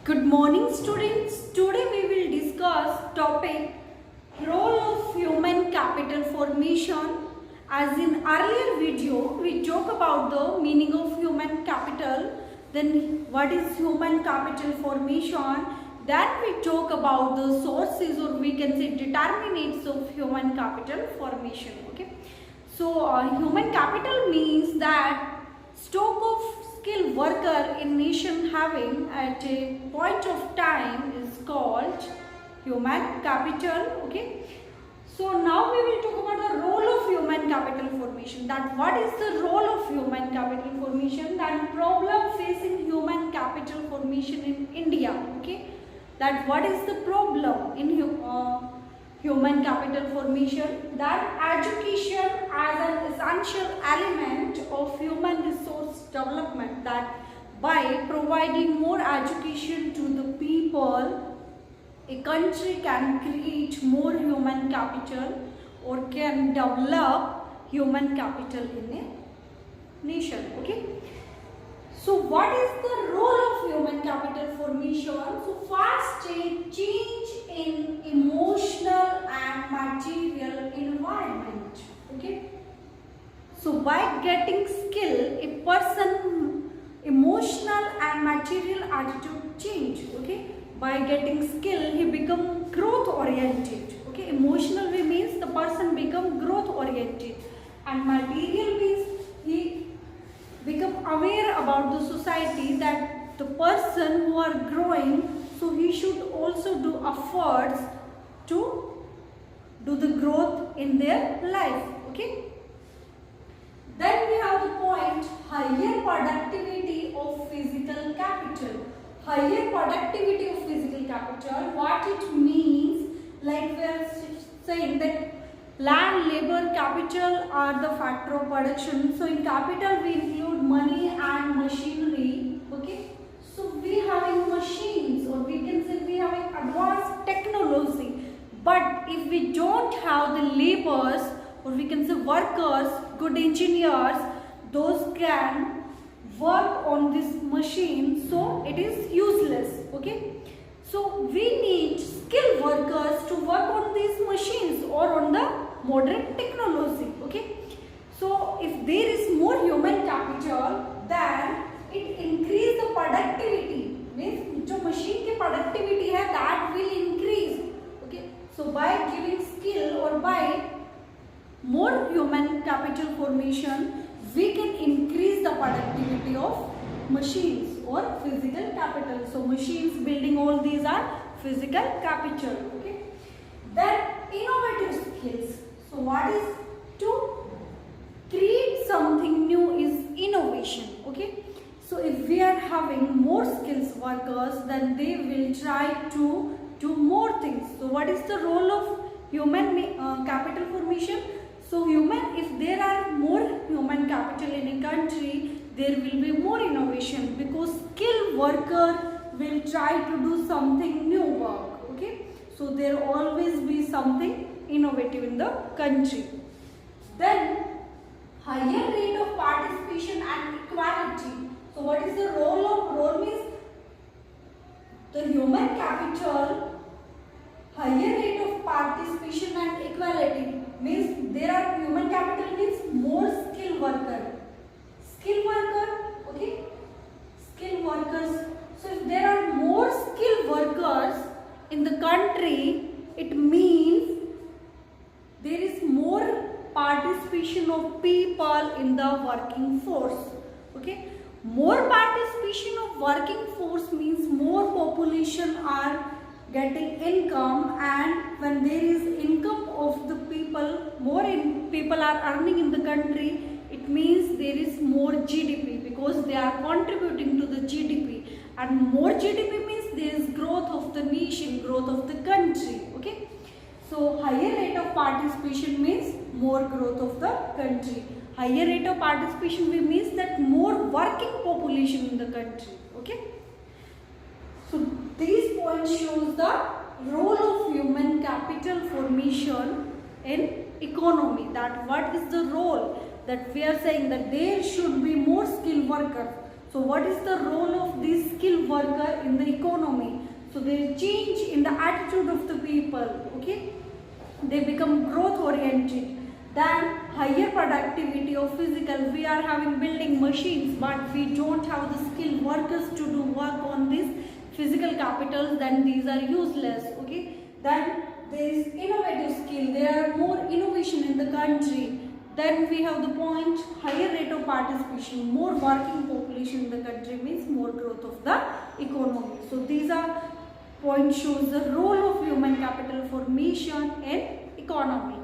Good morning students. Today we will discuss topic role of human capital formation. As in earlier video we talk about the meaning of human capital, then what is human capital formation, then we talk about the sources or we can say determinants of human capital formation. Okay, so human capital means that stock of skilled worker in nation having at a point of time is called human capital. Okay, so now we will talk about the role of human capital formation, that what is the role of human capital formation, that problem facing human capital formation in India. Okay, that what is the problem in human capital formation, that education as an essential element of human resource development, that by providing more education to the people, a country can create more human capital or can develop human capital in a nation. Okay, so what is the role of human capital formation? So first, a change in emotional and material environment. Okay, so by getting skill, a person emotional and material attitude change. Okay, by getting skill he become growth oriented. Okay, emotional way means the person become growth oriented, and material means he become aware about the society, that the person who are growing, so he should also do efforts to do the growth in their life. Okay, then we have the point higher productivity of physical capital. Higher productivity of physical capital, what it means, like we are saying that land, labor, capital are the factor of production. So in capital we include money and machinery. Okay, so we having machines, or we can say we having advanced technology, but if we don't have the laborers, or we can say workers, good engineers, those can work on this machine, so it is useless. Okay, so we need skilled workers to work on these machines or on the modern technology. Okay, so if there is more human capital, then it increase the productivity, means जो machine की productivity है that will increase. Okay, so by giving skill or by more human capital formation, we can increase the productivity of machines or physical capital. So machines, building, all these are physical capital. Okay, then innovative skills. So what is to create something new is innovation. Okay, so if we are having more skills workers, then they will try to do more things. So what is the role of human capital formation? So if there are more human capital in a country, there will be more innovation, because skilled worker will try to do something new work. Okay, so there will always be something innovative in the country. Then higher rate of participation and equality. So what is the role means the human capital, higher rate of participation and equality means there are human capital means more skilled worker. Skilled worker, okay, skilled workers. So if there are more skilled workers in the country, it means there is more participation of people in the working force. Okay, more participation of working force means more population are getting income, and when there is income of the people, more people are earning in the country, it means there is more GDP, because they are contributing to the GDP, and more GDP means there is growth of the nation, growth of the country. Okay, so higher rate of participation means more growth of the country. Higher rate of participation means that more working population in the country. Okay, so these points shows the role of human capital formation in economy, that what is the role, that we are saying that there should be more skilled workers. So what is the role of these skilled worker in the economy. So there is change in the attitude of the people. Okay, they become growth oriented. Then higher productivity of physical. We are having building machines, but we don't have the skilled workers to do work on these physical capitals. Then these are useless. Okay. Then there is innovative skill. There are more innovation in the country. Then we have the point higher rate of participation. More working population in the country means more growth of the economy. So these are point shows the role of human capital formation in economy.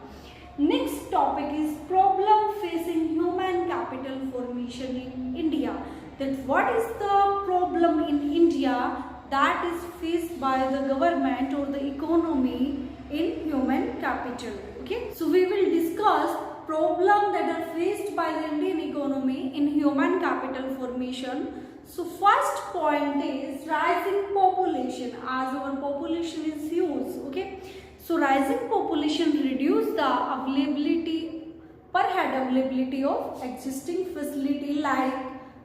Next topic is problem facing human capital formation in India. That what is the problem in India that is faced by the government or the economy in human capital. Okay, so we will discuss problem that are faced by the Indian economy in human capital formation. So first point is rising population, as our population is huge. Okay, so rising population reduce the availability per head availability of existing facility like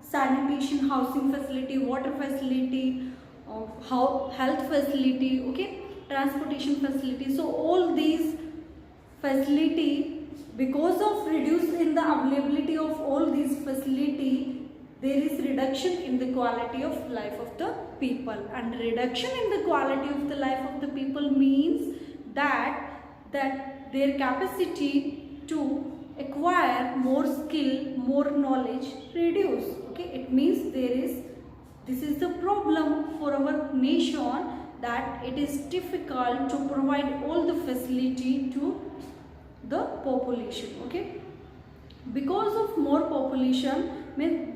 sanitation, housing facility, water facility, health facility, okay, transportation facility. So all these facility, because of reduce in the availability of all these facility, there is reduction in the quality of life of the people, and reduction in the quality of the life of the people means that their capacity to acquire more skill, more knowledge reduce. Okay, it means this is the problem for our nation, that it is difficult to provide all the facility to the population. Okay, because of more population,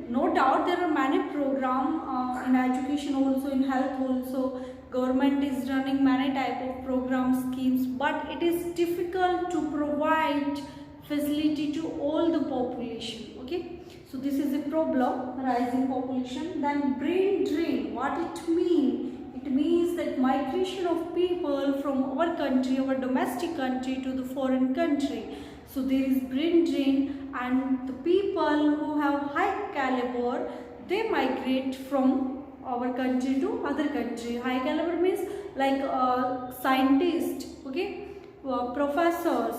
no doubt there are many programs in education also, in health also. Government is running many type of program schemes, but it is difficult to provide facility to all the population. Okay, so this is a problem, rising population. Then brain drain, what it means? It means that migration of people from our country, our domestic country, to the foreign country. So there is brain drain, and the people who have high caliber, they migrate from our country to other country. High caliber means like scientists, okay, professors,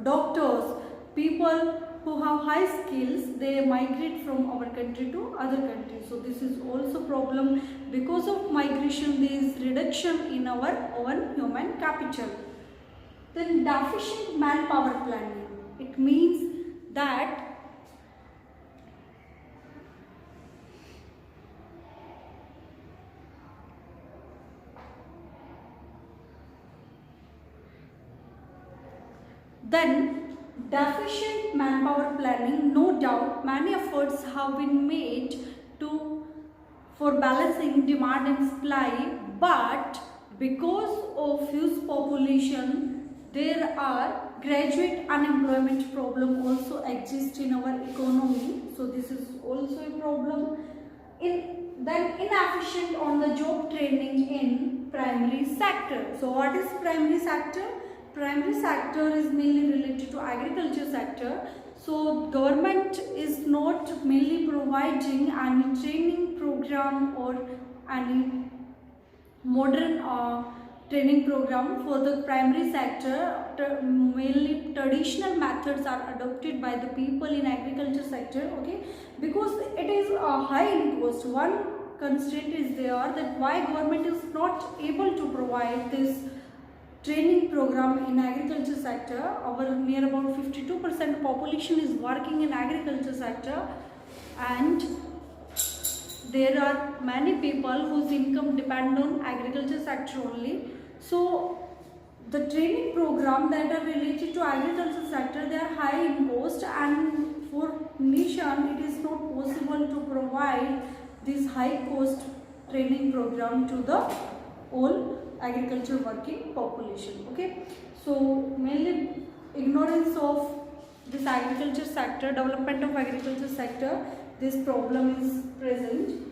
doctors, people who have high skills, they migrate from our country to other countries. So this is also problem. Because of migration, there is reduction in our own human capital. Then deficient manpower planning. It means that deficient manpower planning, no doubt many efforts have been made for balancing demand and supply, but because of huge population, there are graduate unemployment problem also exists in our economy. So this is also a problem. Then inefficient on the job training in primary sector. So what is primary sector? Primary sector is mainly related to agriculture sector. So government is not mainly providing any training program or any modern training program for the primary sector. Mainly traditional methods are adopted by the people in agriculture sector. Okay, because it is a high in cost. One constraint is there, that why government is not able to provide this training program in agriculture sector. Our near about 52% population is working in agriculture sector, and there are many people whose income depend on agriculture sector only. So the training program that are related to agriculture sector, they are high in cost, and for nation it is not possible to provide this high cost training program to the all agriculture working population. Okay, so mainly ignorance of this agriculture sector, development of agriculture sector, this problem is present.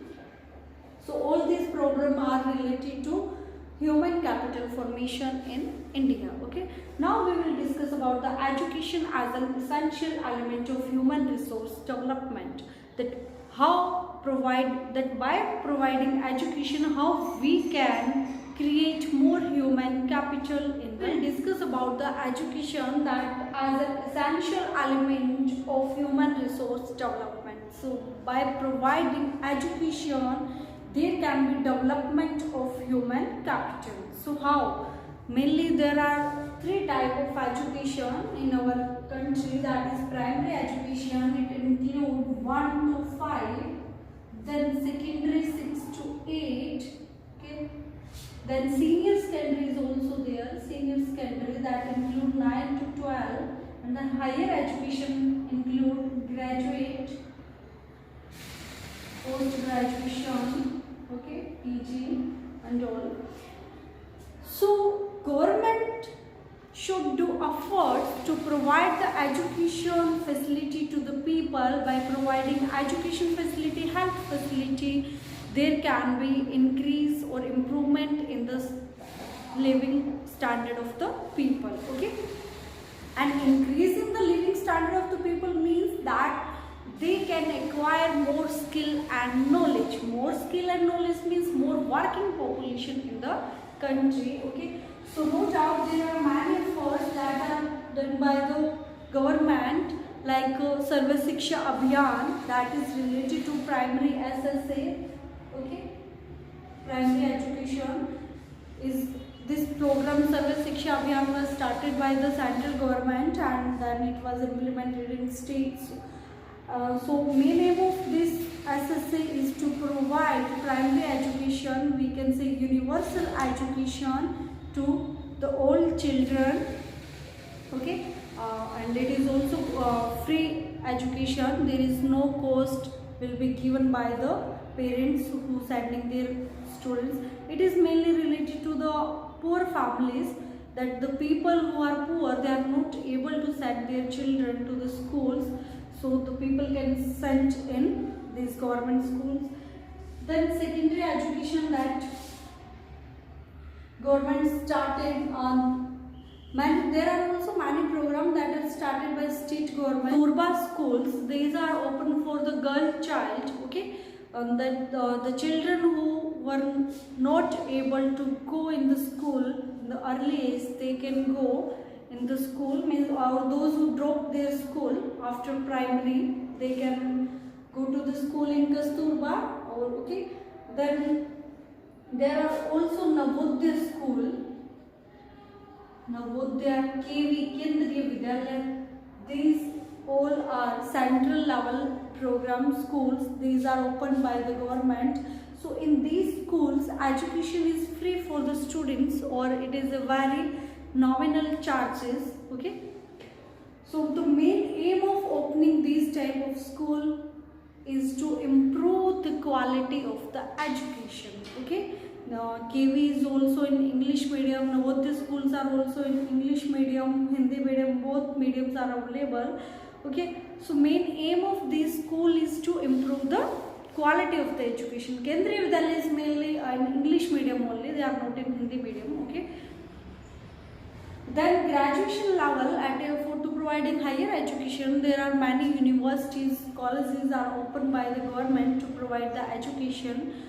So all these problems are related to human capital formation in India. Okay, now we will discuss about the education as an essential element of human resource development, that how by providing education, how we can create more human capital in the. We'll discuss about the education that as an essential element of human resource development. So by providing education, there can be development of human capital. So how? Mainly there are three types of education in our country, that is primary education. It includes 1 to 5, then secondary 6 to 8, okay. Then senior secondary is also there, senior secondary that include 9 to 12, and then higher education include graduate, post graduation, okay, PG and all. So government should do efforts to provide the education facility to the people. By providing education facility, health facility, there can be increase or improvement in the living standard of the people, okay. And increasing the living standard of the people means that they can acquire more skill and knowledge. More skill and knowledge means more working population in the country, okay. So no doubt there are many efforts that are done by the government, like Sarva Shiksha Abhiyan, that is related to primary SSA, okay. Primary education is this program. Sarva Shiksha Abhiyan was started by the central government and then it was implemented in states. So main aim of this SSA is to provide primary education, we can say universal education to the all children, okay. And it is also free education. There is no cost will be given by the parents who sending their students. It is mainly related to the poor families, that the people who are poor, they are not able to send their children to the schools, so the people can send in these government schools. Then secondary education, that government started on there are also many programs that are started by state government. Kasturba schools, these are open for the girl child, okay. That the children who were not able to go in the school in the early age, they can go in the school, means, or those who drop their school after primary, they can go to the school in Kasturba, or okay. Then there are also Navodaya school, Navodaya, KV, Kendriya Vidyalaya. These all are central level program schools. These are opened by the government. So in these schools, education is free for the students, or it is a very nominal charges, okay. So the main aim of opening these type of school is to improve the quality of the education, okay. Now KV is also in English medium, Navodaya schools are also in English medium, Hindi medium, both mediums are available, okay. So main aim of this school is to improve the quality of the education. Kendriya Vidyalaya is mainly in English medium only, they are not in Hindi medium, okay. Then graduation level, for to providing higher education, there are many universities, colleges are opened by the government to provide the education.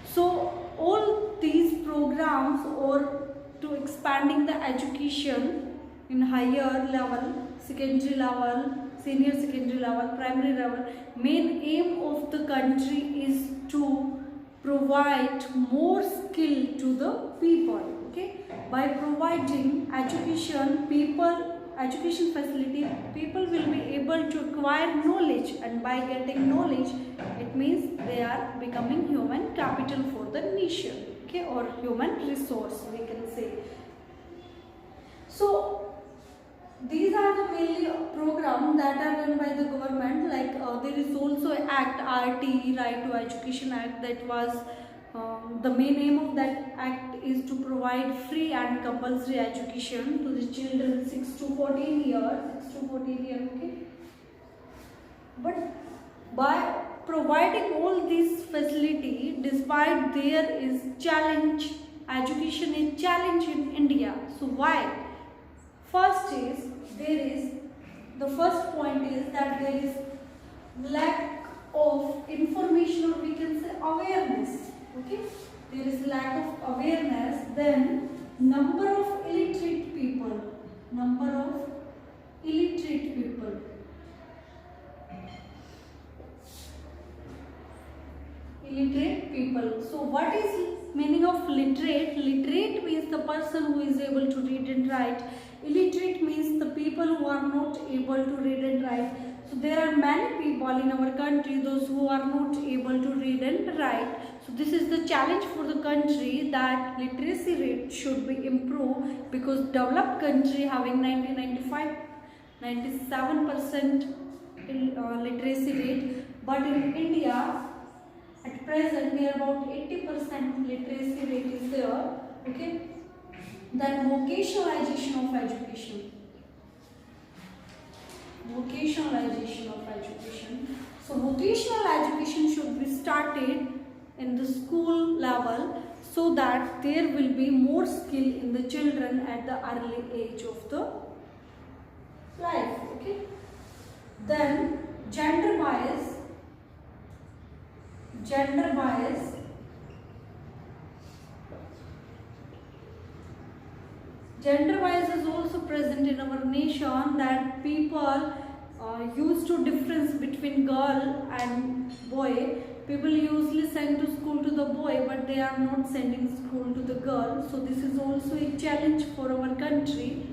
So all these programs, or to expanding the education in higher level, secondary level, senior secondary level, primary level, main aim of the country is to provide more skill to the people, okay. By providing education, education facility, people will be able to acquire knowledge, and by getting knowledge, it means they are becoming human capital for the nation, okay, or human resource, we can say. So these are the mainly programs that are run by the government. Like there is also Act RT, Right to Education Act, that was the main aim of that act is to provide free and compulsory education to the children 6 to 14 years, okay. But by providing all these facility, despite there is challenge, education is challenge in India. So why? First is, the first point is that there is lack of information, or we can say awareness. Okay, there is lack of awareness. Then number of illiterate people. Number of illiterate people. Illiterate people. So what is meaning of literate? Literate means the person who is able to read and write. Illiterate means the people who are not able to read and write. So there are many people in our country, those who are not able to read and write. So this is the challenge for the country, that literacy rate should be improved, because developed country having 97% literacy rate, but in India at present near about 80% literacy rate is there. Okay. Then vocationalization of education. Vocationalization of education. So vocational education should be started in the school level, so that there will be more skill in the children at the early age of the life. Okay. Then gender bias. Gender bias. Gender bias is also present in our nation, that people used to difference between girl and boy. People usually send to school to the boy, but they are not sending school to the girl. So this is also a challenge for our country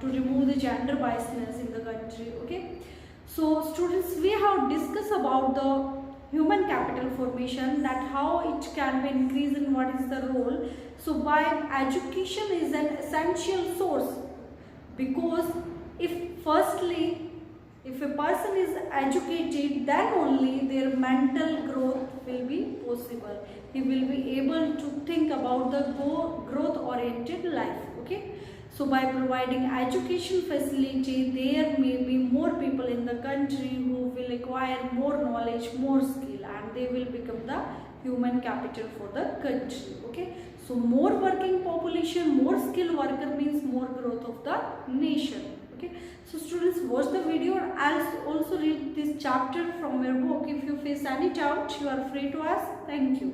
to remove the gender biasness in the country. Okay. So students, we have discussed about the human capital formation, that how it can be increased and what is the role. So by education is an essential source, because if a person is educated, then only their mental growth will be possible. He will be able to think about the growth oriented life. Okay. So by providing education facility, there may be more people in the country who will acquire more knowledge, more skill, and they will become the human capital for the country. Okay. So more working population, more skilled worker means more growth of the nation. Okay. So students, watch the video, and also read this chapter from your book. If you face any doubt, you are free to ask. Thank you.